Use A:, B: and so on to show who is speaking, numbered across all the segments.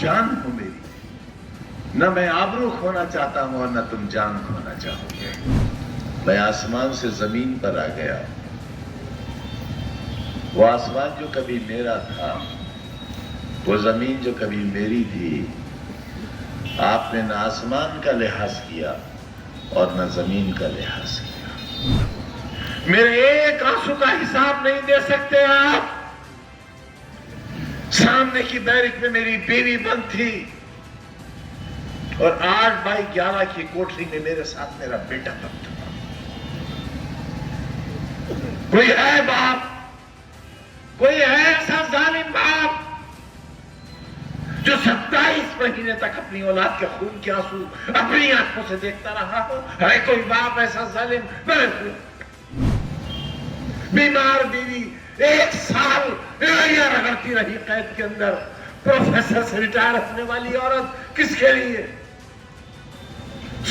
A: जान हो मेरी, न मैं आबरू खोना चाहता हूं और न तुम जान खोना चाहोगे। मैं आसमान से जमीन पर आ गया, वो आसमान जो कभी मेरा था, वो जमीन जो कभी मेरी थी, आपने न आसमान का लिहाज किया और न जमीन का लिहाज किया। मेरे एक आंसू का हिसाब नहीं दे सकते आप। सामने की बैरिक में मेरी बीवी बंद थी और 8x11 की कोठरी में मेरे साथ मेरा बेटा बंद था। कोई है बाप, कोई है ऐसा जालिम बाप जो 27 महीने तक अपनी औलाद के खून के आंसू अपनी आंखों से देखता रहा हो? है कोई बाप ऐसा जालिम? बीमार बीवी 1 साल रगड़ती रही कैद के अंदर। प्रोफेसर से रिटायर होने वाली औरत किसके लिए?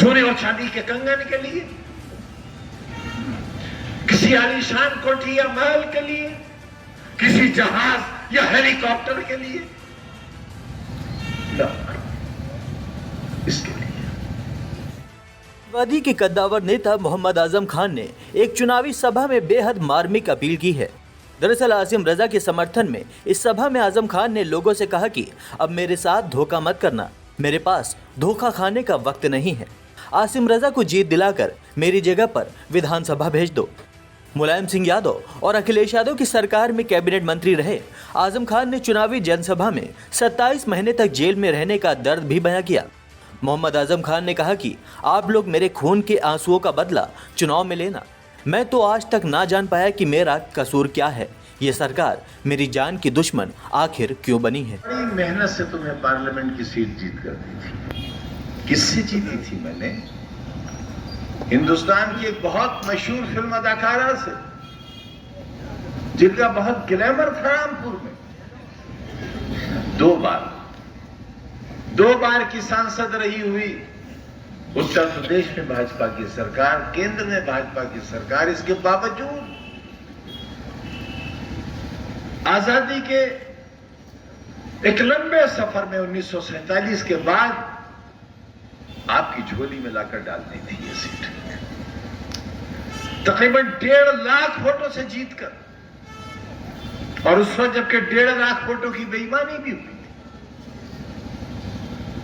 A: सोने और चांदी के कंगन के लिए? किसी आलीशान कोठी या महल के लिए? किसी जहाज या हेलीकॉप्टर के लिए? इसके लिए।
B: वादी के कद्दावर नेता मोहम्मद आजम खान ने एक चुनावी सभा में बेहद मार्मिक अपील की है। दरअसल आसिम रजा के समर्थन में इस सभा में आजम खान ने लोगों से कहा कि अब मेरे साथ धोखा मत करना, मेरे पास धोखा खाने का वक्त नहीं है। आसिम रजा को जीत दिलाकर मेरी जगह पर विधानसभा भेज दो। मुलायम सिंह यादव और अखिलेश यादव की सरकार में कैबिनेट मंत्री रहे आजम खान ने चुनावी जनसभा में 27 महीने तक जेल में रहने का दर्द भी बयां किया। मोहम्मद आजम खान ने कहा कि आप लोग मेरे खून के आंसुओं का बदला चुनाव में लेना। मैं तो आज तक ना जान पाया कि मेरा कसूर क्या है। ये सरकार मेरी जान की दुश्मन आखिर क्यों बनी है।
A: बड़ी मेहनत से तुम्हें पार्लियामेंट की सीट जीत कर दी थी। किससे जीती थी मैंने? हिंदुस्तान की एक बहुत मशहूर फिल्म अदाकारा से, जिनका बहुत ग्लैमर था रामपुर में। 2 बार की सांसद रही हुई उत्तर प्रदेश में भाजपा की सरकार, केंद्र में भाजपा की सरकार। इसके बावजूद आजादी के एक लंबे सफर में 1947 के बाद आपकी झोली में लाकर डाल दी थी ये सीट, तकरीबन 1.5 लाख वोटों से जीतकर। और उस वक्त जबकि 1.5 लाख वोटों की बेईमानी भी हुई थी,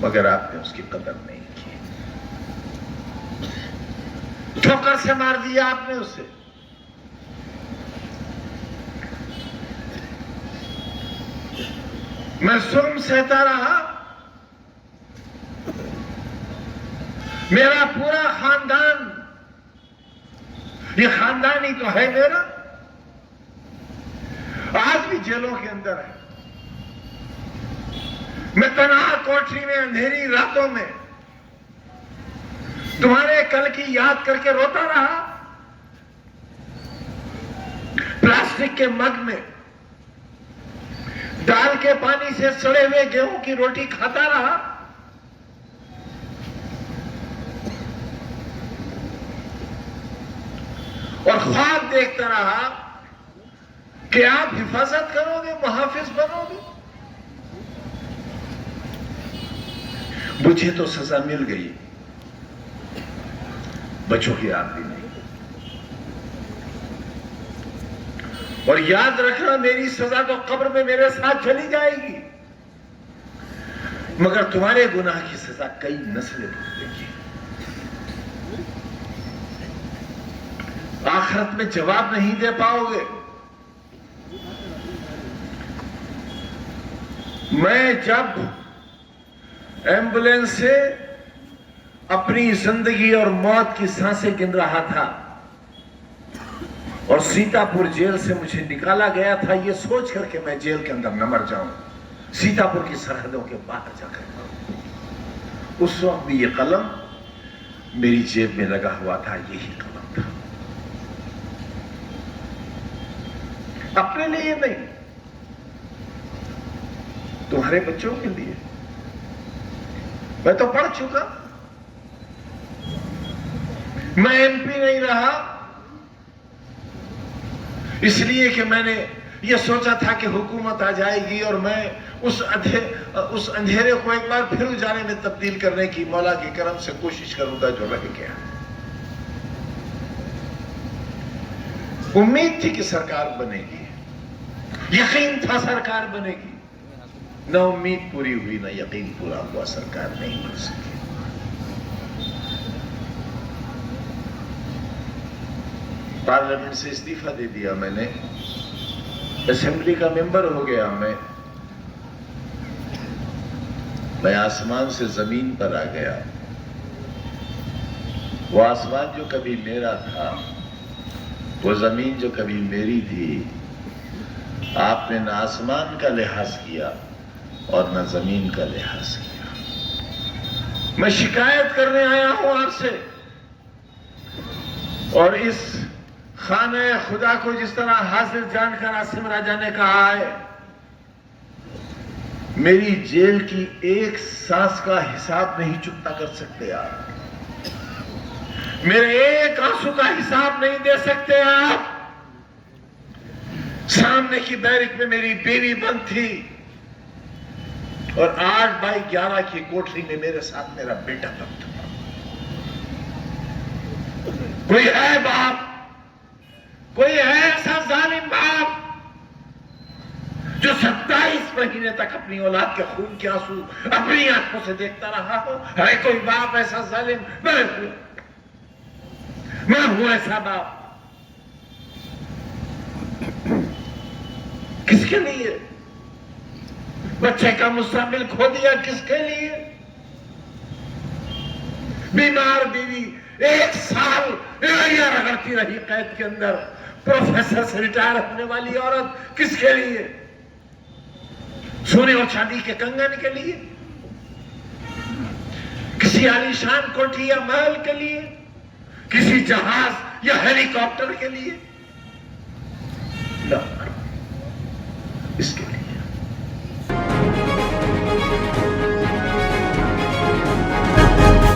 A: मगर आपने उसकी कदर नहीं की। ठोकर से मार दिया आपने उसे। मैं जुल्म सहता रहा। मेरा पूरा खानदान, ये खानदान ही तो है मेरा, आज भी जेलों के अंदर है। मैं तन्हा कोठरी में अंधेरी रातों में तुम्हारे कल की याद करके रोता रहा। प्लास्टिक के मग में दाल के पानी से सड़े हुए गेहूं की रोटी खाता रहा। और ख्वाब देखता रहा कि आप हिफाजत करोगे, मुहाफिज बनोगे। मुझे तो सजा मिल गई, बच्चों की आप भी नहीं। और याद रखना, मेरी सजा तो कब्र में मेरे साथ चली जाएगी, मगर तुम्हारे गुनाह की सजा कई नस्लें भुगतेंगी। आखिरत में जवाब नहीं दे पाओगे। मैं जब एम्बुलेंस से अपनी जिंदगी और मौत की सांसें गिन रहा था और सीतापुर जेल से मुझे निकाला गया था, ये सोच करके मैं जेल के अंदर न मर जाऊं, सीतापुर की सरहदों के बाहर जाकर मरूं। उस वक्त भी ये कलम मेरी जेब में लगा हुआ था, यही कलम था। अपने लिए नहीं, तुम्हारे बच्चों के लिए। मैं तो पढ़ चुका, मैं एमपी नहीं रहा इसलिए कि मैंने یہ سوچا تھا کہ حکومت آ جائے گی اور میں اس اندھیرے کو ایک بار پھر اجالے میں تبدیل کرنے کی مولا کے کرم سے کوشش کروں گا جو رہ گیا. امید تھی کہ سرکار بنے گی, یقین تھا سرکار بنے گی. نہ امید پوری ہوئی نہ یقین پورا ہوا, سرکار نہیں بن سکی. پارلیمنٹ سے استعفیٰ دے دیا میں نے, اسمبلی کا ممبر ہو گیا میں آسمان سے زمین پر آ گیا. وہ آسمان جو کبھی میرا تھا, وہ زمین جو کبھی میری تھی, آپ نے نہ آسمان کا لحاظ کیا اور نہ زمین کا لحاظ کیا. میں شکایت کرنے آیا ہوں آپ سے, اور اس خانہ خدا کو جس طرح حاضر جان کر عاصم راجہ نے کہا ہے, میری جیل کی ایک سانس کا حساب نہیں چکتا کر سکتے آپ, میرے ایک آنسو کا حساب نہیں دے سکتے آپ. سامنے کی بیرک میں میری بیوی بند تھی, اور 8x11 کی کوٹری میں میرے ساتھ میرا بیٹا بند تھا. کوئی ہے باپ, کوئی ہے ایسا ظالم باپ جو 27 مہینے تک اپنی اولاد کے خون کے آنسو اپنی آنکھوں سے دیکھتا رہا ہو؟ ہے کوئی باپ ایسا ظالم؟ میں ہوں ایسا باپ. کس کے لیے بچے کا مستقبل کھو دیا؟ کس کے لیے؟ بیمار بیوی 1 سال رگڑتی رہی قید کے اندر. پروفیسر سے ریٹائر ہونے والی عورت کس کے لیے؟ سونے اور چاندی کے کنگن کے لیے؟ کسی عالیشان کوٹھی یا محل کے لیے؟ کسی جہاز یا ہیلی کاپٹر کے لیے؟ نہ, اس کے لیے.